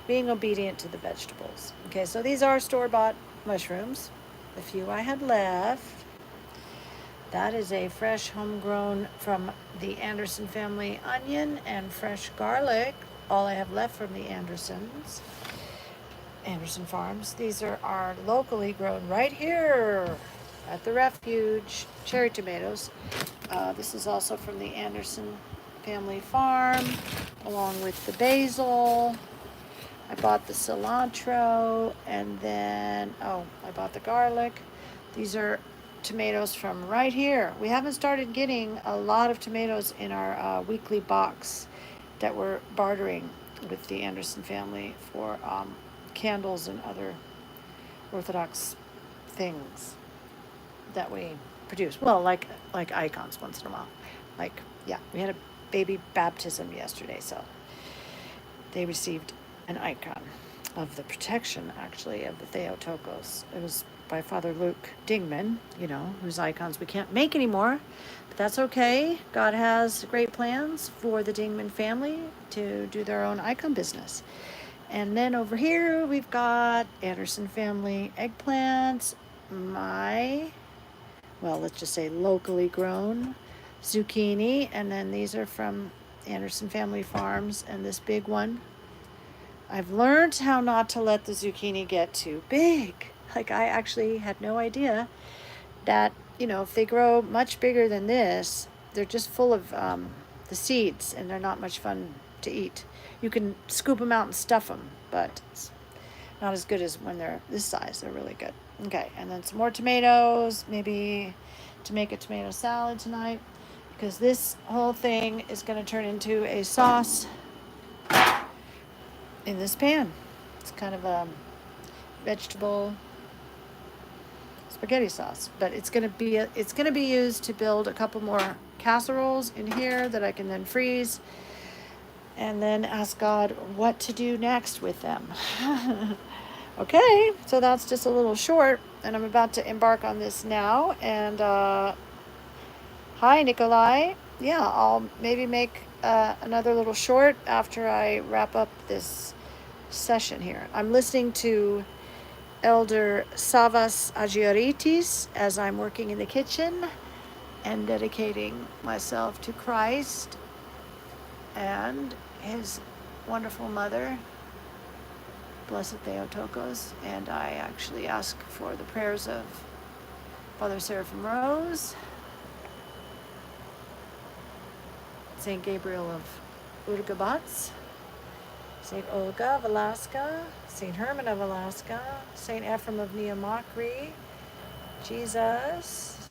being obedient to the vegetables. Okay, so these are store-bought mushrooms. The few I had left. That is a fresh homegrown from the Anderson family onion and fresh garlic. All I have left from the Anderson Farms. These are our locally grown right here at the refuge cherry tomatoes. This is also from the Anderson family farm, along with the basil. I bought the cilantro, and then, I bought the garlic. These are tomatoes from right here. We haven't started getting a lot of tomatoes in our weekly box that we're bartering with the Anderson family for candles and other Orthodox things that we produce. Well, like icons once in a while. We had a baby baptism yesterday, so they received an icon of the protection, actually, of the Theotokos. It was by Father Luke Dingman, whose icons we can't make anymore, but that's okay. God has great plans for the Dingman family to do their own icon business. And then over here, we've got Anderson family eggplants, let's just say locally grown zucchini, and then these are from Anderson family farms, and this big one. I've learned how not to let the zucchini get too big. I actually had no idea that, if they grow much bigger than this, they're just full of the seeds, and they're not much fun to eat. You can scoop them out and stuff them, but it's not as good as when they're this size. They're really good. Okay, and then some more tomatoes, maybe to make a tomato salad tonight, because this whole thing is going to turn into a sauce in this pan. It's kind of a vegetable spaghetti sauce, but it's going to be used to build a couple more casseroles in here that I can then freeze, and then ask God what to do next with them. Okay, so that's just a little short, and I'm about to embark on this now. And hi, Nikolai. Yeah, I'll maybe make another little short after I wrap up this session here. I'm listening to Elder Savas Agioritis as I'm working in the kitchen and dedicating myself to Christ and his wonderful mother, Blessed Theotokos. And I actually ask for the prayers of Father Seraphim Rose, St. Gabriel of Urgabats, St. Olga of Alaska, St. Herman of Alaska, St. Ephraim of Neomakri, Jesus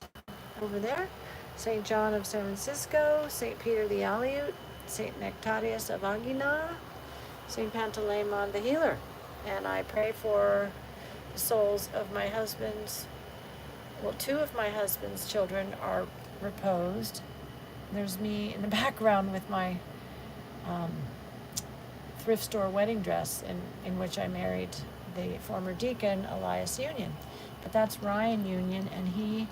over there, St. John of San Francisco, St. Peter the Aleut, St. Nectarius of Aguina, St. Pantaleimon the Healer. And I pray for the souls of my husband's, two of my husband's children are reposed. There's me in the background with my thrift store wedding dress in which I married the former deacon, Elias Union. But that's Ryan Union, and he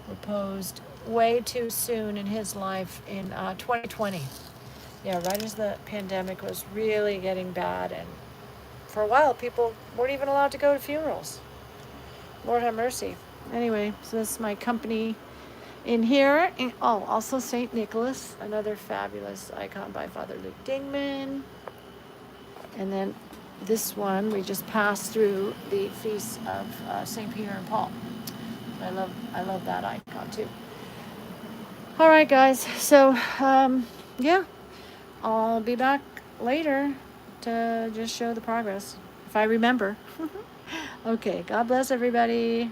reposed way too soon in his life in 2020. Yeah, right as the pandemic was really getting bad, and for a while people weren't even allowed to go to funerals. Lord have mercy. Anyway, so this is my company in here. And, also St. Nicholas, another fabulous icon by Father Luke Dingman. And then this one, we just passed through the feast of St. Peter and Paul. I love that icon too. All right, guys. So, I'll be back later to just show the progress, if I remember. Okay, God bless everybody.